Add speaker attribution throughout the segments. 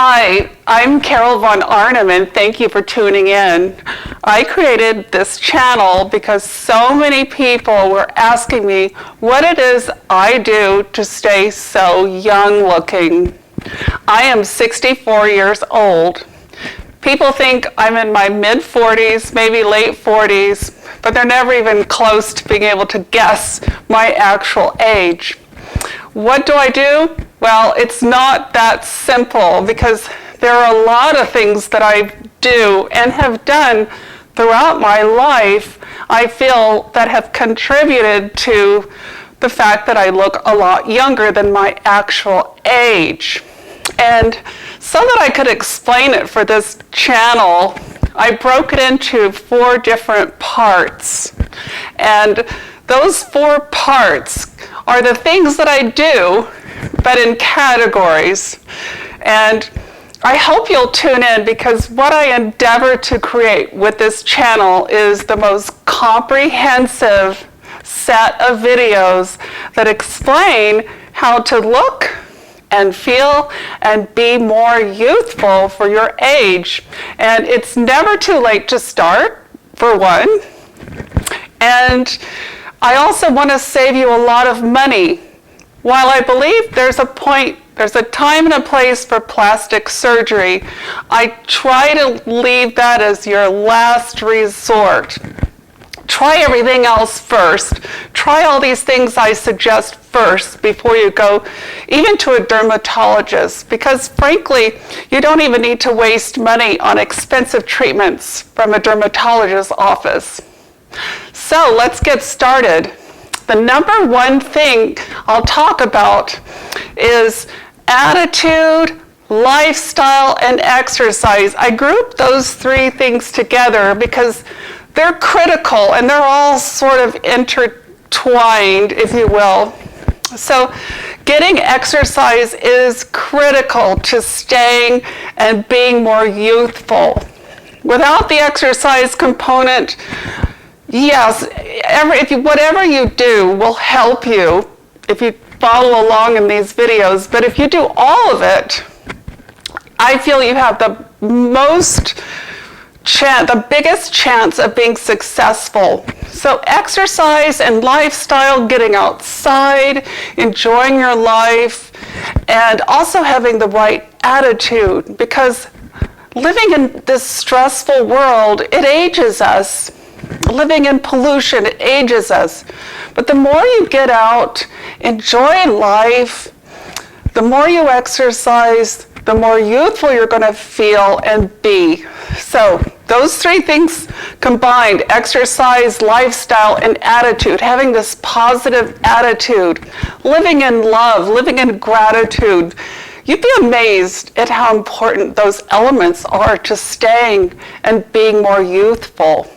Speaker 1: Hi, I'm Carol von Arnim, and thank you for tuning in. I created this channel because so many people were asking me what it is I do to stay so young looking. I am 64 years old. People think I'm in my mid-40s, maybe late 40s, but they're never even close to being able to guess my actual age. What do I do? Well, it's not that simple because there are a lot of things that I do and have done throughout my life, I feel, that have contributed to the fact that I look a lot younger than my actual age. And so that I could explain it for this channel, I broke it into 4 different parts. And those 4 parts are the things that I do, but in categories. And I hope you'll tune in because what I endeavor to create with this channel is the most comprehensive set of videos that explain how to look and feel and be more youthful for your age. And it's never too late to start, for one. And I also want to save you a lot of money. While I believe there's a time and a place for plastic surgery, I try to leave that as your last resort. Try everything else first. Try all these things I suggest first before you go even to a dermatologist, because frankly, you don't even need to waste money on expensive treatments from a dermatologist's office. So let's get started. The number one thing I'll talk about is attitude, lifestyle, and exercise. I group those 3 things together because they're critical and they're all sort of intertwined, if you will. So getting exercise is critical to staying and being more youthful. Without the exercise component, yes, whatever you do will help you if you follow along in these videos. But if you do all of it, I feel you have the biggest chance of being successful. So exercise and lifestyle, getting outside, enjoying your life, and also having the right attitude, because living in this stressful world, it ages us. Living in pollution, it ages us. But the more you get out, enjoy life, the more you exercise, the more youthful you're going to feel and be. So those 3 things combined, exercise, lifestyle, and attitude, having this positive attitude, living in love, living in gratitude, you'd be amazed at how important those elements are to staying and being more youthful.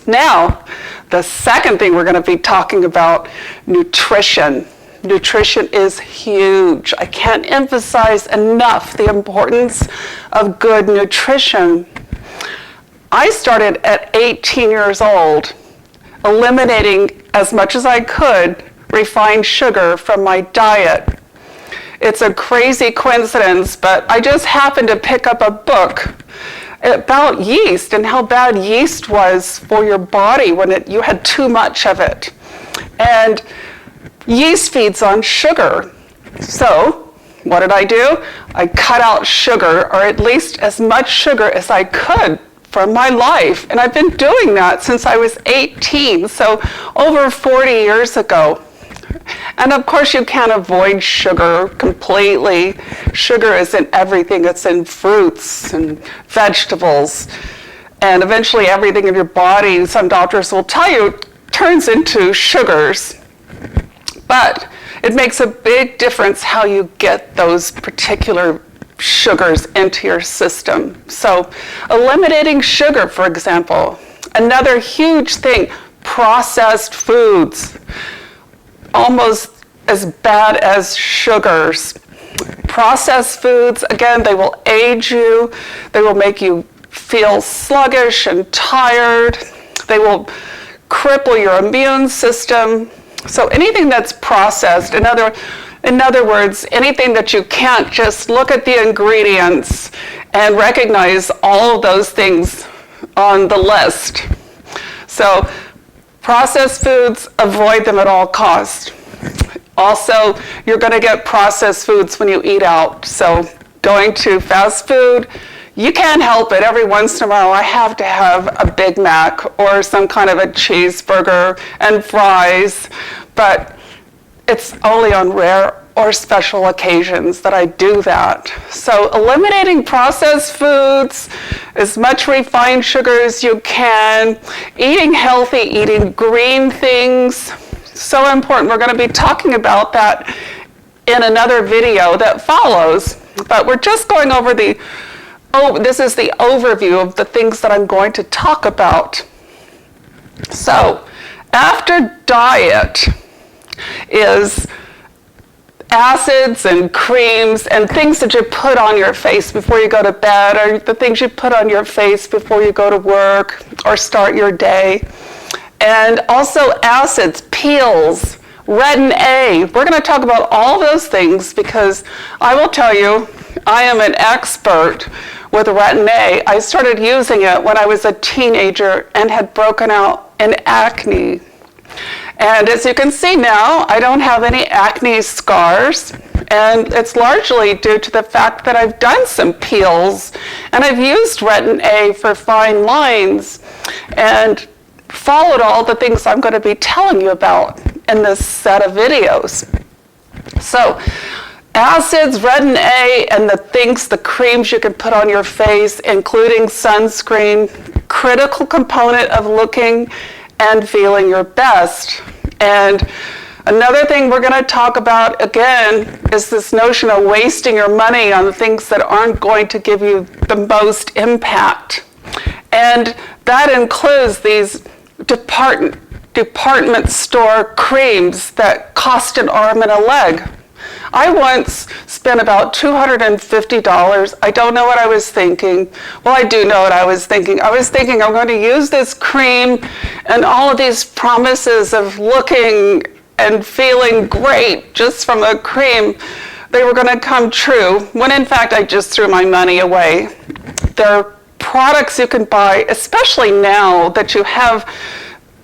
Speaker 1: Now, the second thing we're going to be talking about, nutrition. Nutrition is huge. I can't emphasize enough the importance of good nutrition. I started at 18 years old, eliminating as much as I could refined sugar from my diet. It's a crazy coincidence, but I just happened to pick up a book about yeast and how bad yeast was for your body when you had too much of it. And yeast feeds on sugar. So what did I do? I cut out sugar, or at least as much sugar as I could from my life. And I've been doing that since I was 18, so over 40 years ago. And of course you can't avoid sugar completely. Sugar is in everything. It's in fruits and vegetables. And eventually everything in your body, some doctors will tell you, turns into sugars. But it makes a big difference how you get those particular sugars into your system. So eliminating sugar, for example. Another huge thing, processed foods. Almost as bad as sugars. Processed foods, again, they will age you. They will make you feel sluggish and tired. They will cripple your immune system. So anything that's processed, in other In other words, anything that you can't just look at the ingredients and recognize all of those things on the list. So processed foods, avoid them at all costs. Also, you're going to get processed foods when you eat out. So going to fast food, you can't help it. Every once in a while, I have to have a Big Mac or some kind of a cheeseburger and fries, but it's only on rare or special occasions that I do that. So eliminating processed foods, as much refined sugar as you can, eating healthy, eating green things, so important. We're going to be talking about that in another video that follows, but we're just going over this is the overview of the things that I'm going to talk about. So after diet is acids and creams and things that you put on your face before you go to bed, or the things you put on your face before you go to work or start your day. And also acids, peels, retin A. We're going to talk about all those things because I will tell you, I am an expert with retin A. I started using it when I was a teenager and had broken out in acne. And as you can see now, I don't have any acne scars, and it's largely due to the fact that I've done some peels and I've used retin A for fine lines and followed all the things I'm going to be telling you about in this set of videos. So acids, retin A, and the creams you can put on your face, including sunscreen, critical component of looking and feeling your best. And another thing we're going to talk about again is this notion of wasting your money on things that aren't going to give you the most impact. And that includes these department store creams that cost an arm and a leg. I once spent about $250. I don't know what I was thinking. Well, I do know what I was thinking. I was thinking I'm going to use this cream and all of these promises of looking and feeling great just from a cream, they were going to come true, when in fact I just threw my money away. There are products you can buy, especially now that you have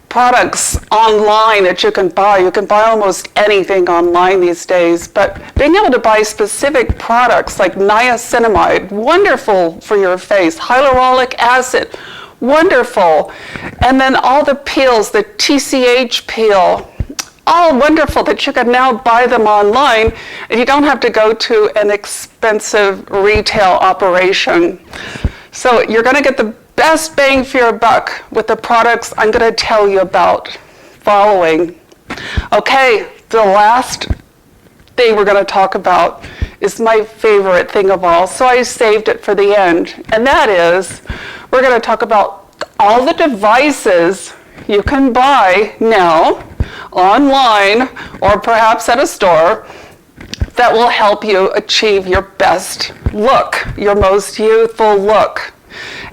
Speaker 1: products online that you can buy. You can buy almost anything online these days, but being able to buy specific products like niacinamide, wonderful for your face, hyaluronic acid, wonderful, and then all the peels, the TCH peel, all wonderful that you can now buy them online and you don't have to go to an expensive retail operation. So you're going to get the best bang for your buck with the products I'm going to tell you about following. Okay, the last thing we're going to talk about is my favorite thing of all, so I saved it for the end. And that is, we're going to talk about all the devices you can buy now online or perhaps at a store that will help you achieve your best look, your most youthful look,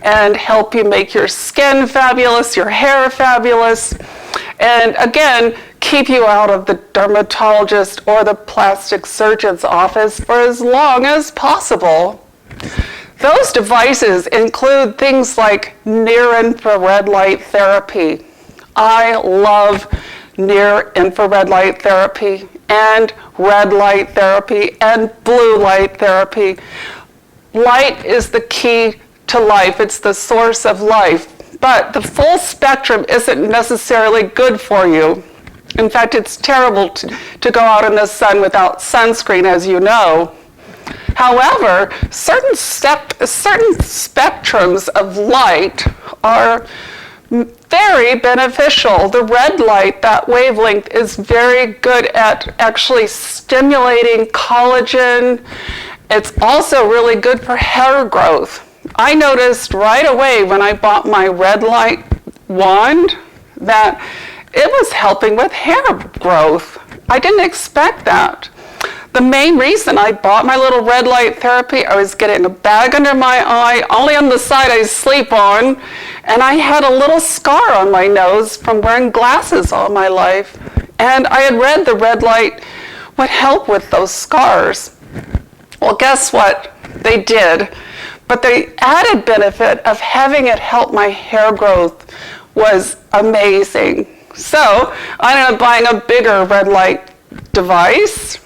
Speaker 1: and help you make your skin fabulous, your hair fabulous, and again, keep you out of the dermatologist or the plastic surgeon's office for as long as possible. Those devices include things like near-infrared light therapy. I love near-infrared light therapy and red light therapy and blue light therapy. Light is the key to life. It's the source of life. But the full spectrum isn't necessarily good for you. In fact, it's terrible to go out in the sun without sunscreen, as you know. However, certain spectrums of light are very beneficial. The red light, that wavelength, is very good at actually stimulating collagen. It's also really good for hair growth. I noticed right away when I bought my red light wand that it was helping with hair growth. I didn't expect that. The main reason I bought my little red light therapy, I was getting a bag under my eye, only on the side I sleep on, and I had a little scar on my nose from wearing glasses all my life. And I had read the red light would help with those scars. Well, guess what? They did. But the added benefit of having it help my hair growth was amazing. So I ended up buying a bigger red light device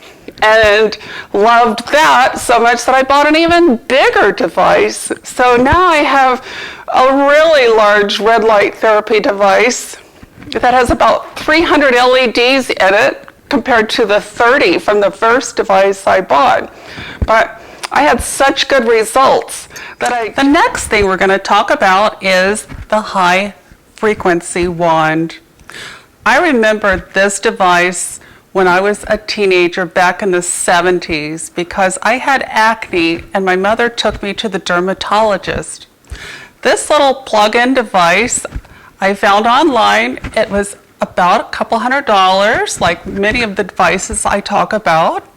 Speaker 1: and loved that so much that I bought an even bigger device. So now I have a really large red light therapy device that has about 300 LEDs in it compared to the 30 from the first device I bought. But I had such good results that The next thing we're going to talk about is the high frequency wand. I remember this device when I was a teenager back in the 70s because I had acne and my mother took me to the dermatologist. This little plug-in device I found online. It was about a couple $100, like many of the devices I talk about.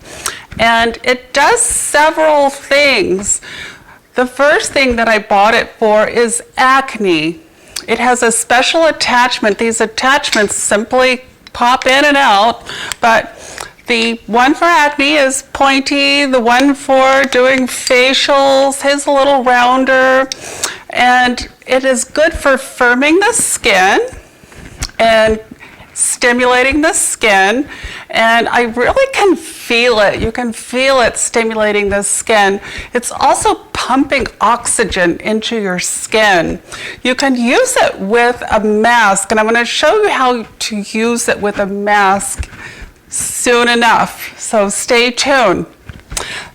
Speaker 1: And it does several things. The first thing that I bought it for is acne. It has a special attachment. These attachments simply pop in and out, but the one for acne is pointy, the one for doing facials is a little rounder, and it is good for firming the skin and stimulating the skin, and I really can feel it. You can feel it stimulating the skin. It's also pumping oxygen into your skin. You can use it with a mask, and I'm going to show you how to use it with a mask soon enough, so stay tuned.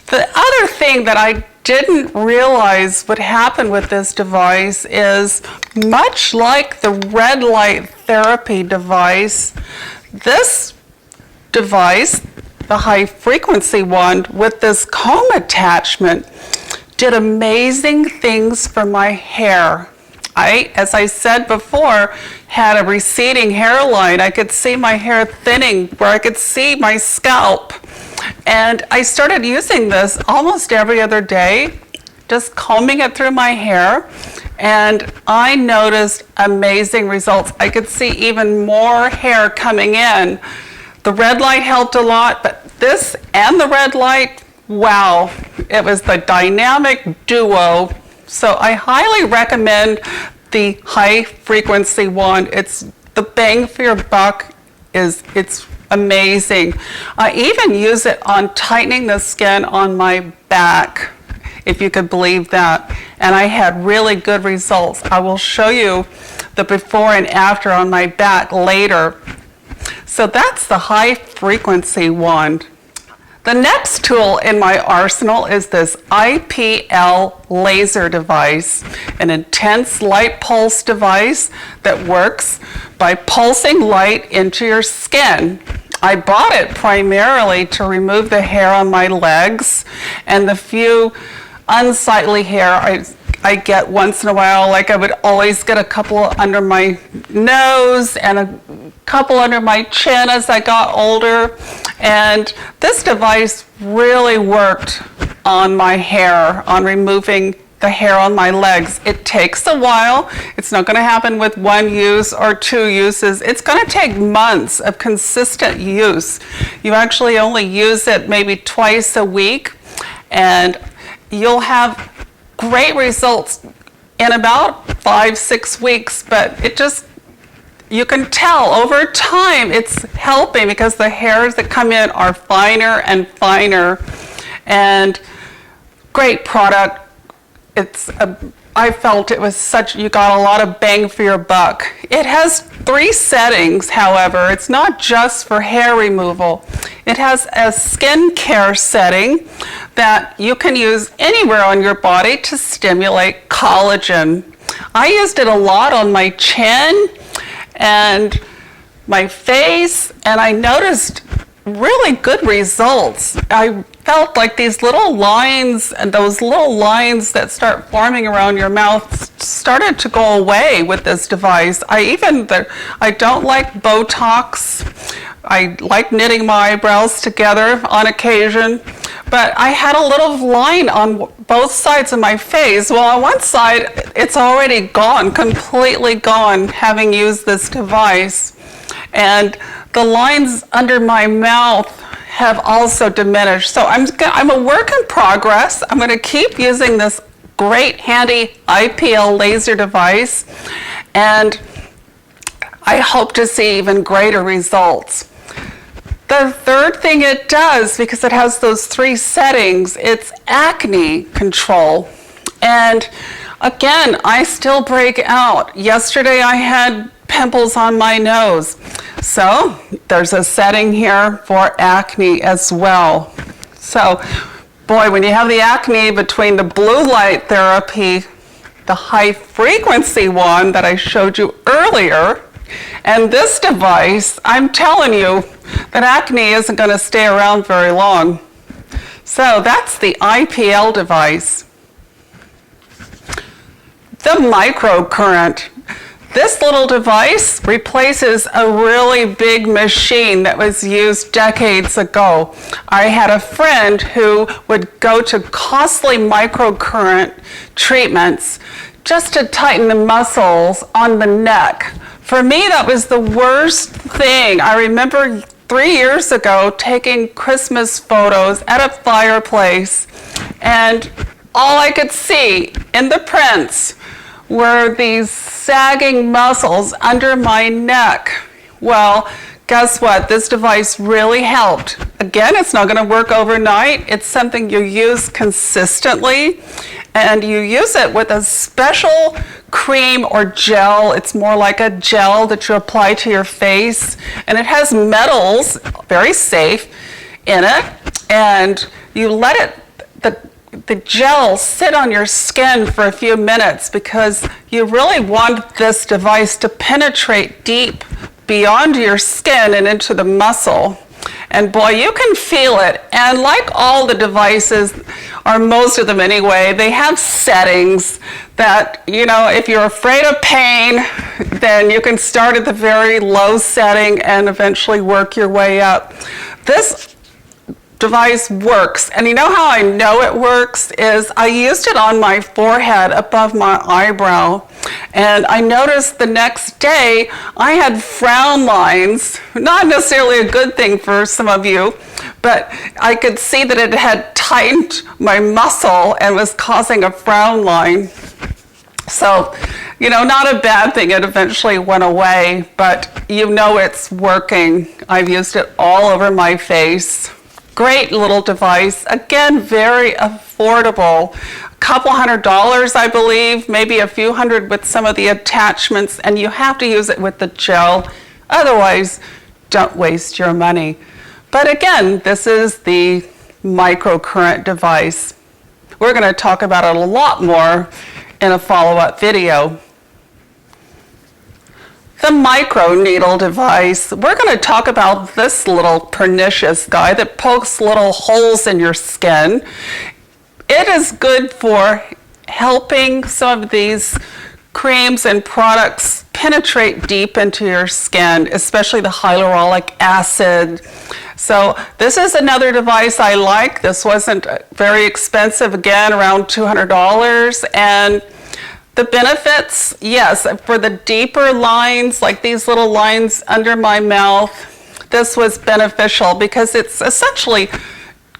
Speaker 1: The other thing that I didn't realize would happen with this device is, much like the red light therapy device, this device, the high frequency one with this comb attachment, did amazing things for my hair. As I said before, had a receding hairline. I could see my hair thinning where I could see my scalp. And I started using this almost every other day, just combing it through my hair, and I noticed amazing results. I could see even more hair coming in. The red light helped a lot, but this and the red light, wow, it was the dynamic duo. So I highly recommend the high frequency wand. It's the bang for your buck. It's amazing. I even use it on tightening the skin on my back, if you could believe that. And I had really good results. I will show you the before and after on my back later. So that's the high frequency wand. The next tool in my arsenal is this IPL laser device, an intense light pulse device that works by pulsing light into your skin. I bought it primarily to remove the hair on my legs and the few unsightly hair I get once in a while. Like I would always get a couple under my nose and a couple under my chin as I got older. And this device really worked on my hair, on removing the hair on my legs. It takes a while. It's not going to happen with one use or two uses. It's going to take months of consistent use. You actually only use it maybe twice a week, and you'll have great results in about 5-6 weeks, but you can tell over time it's helping because the hairs that come in are finer and finer. And great product. I felt it was you got a lot of bang for your buck. It has 3 settings, however. It's not just for hair removal. It has a skincare setting that you can use anywhere on your body to stimulate collagen. I used it a lot on my chin and my face, and I noticed really good results. I felt like these little lines, and those little lines that start forming around your mouth started to go away with this device. I don't like Botox. I like knitting my eyebrows together on occasion, but I had a little line on both sides of my face. Well, on one side, it's already gone, completely gone, having used this device. And the lines under my mouth have also diminished. So I'm a work in progress. I'm going to keep using this great handy IPL laser device, and I hope to see even greater results. The third thing it does, because it has those 3 settings, it's acne control. And again, I still break out. Yesterday I had pimples on my nose. So there's a setting here for acne as well. So, boy, when you have the acne between the blue light therapy, the high frequency one that I showed you earlier, and this device, I'm telling you that acne isn't going to stay around very long. So that's the IPL device. The microcurrent. This little device replaces a really big machine that was used decades ago. I had a friend who would go to costly microcurrent treatments just to tighten the muscles on the neck. For me, that was the worst thing. I remember 3 years ago taking Christmas photos at a fireplace, and all I could see in the prints were these sagging muscles under my neck. Well, guess what? This device really helped. Again, it's not going to work overnight. It's something you use consistently, and you use it with a special cream or gel. It's more like a gel that you apply to your face, and it has metals, very safe, in it, and you let it, the gel sit on your skin for a few minutes, because you really want this device to penetrate deep beyond your skin and into the muscle. And boy, you can feel it. And like all the devices, or most of them anyway, they have settings that, you know, if you're afraid of pain, then you can start at the very low setting and eventually work your way up. This device works, and you know how I know it works is I used it on my forehead above my eyebrow, and I noticed the next day I had frown lines. Not necessarily a good thing for some of you, but I could see that it had tightened my muscle and was causing a frown line. So, you know, not a bad thing. It eventually went away, but you know it's working. I've used it all over my face. Great little device. Again, very affordable. A couple $100, I believe, maybe a few hundred with some of the attachments, and you have to use it with the gel. Otherwise, don't waste your money. But again, this is the microcurrent device. We're going to talk about it a lot more in a follow-up video. The micro needle device. We're going to talk about this little pernicious guy that pokes little holes in your skin. It is good for helping some of these creams and products penetrate deep into your skin, especially the hyaluronic acid. So this is another device I like. This wasn't very expensive, again, around $200, and the benefits, yes, for the deeper lines, like these little lines under my mouth, this was beneficial because it's essentially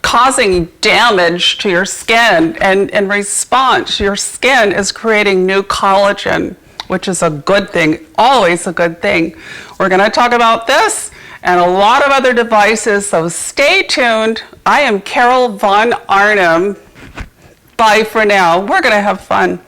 Speaker 1: causing damage to your skin, and in response, your skin is creating new collagen, which is a good thing, always a good thing. We're going to talk about this and a lot of other devices, so stay tuned. I am Carol von Arnim. Bye for now. We're going to have fun.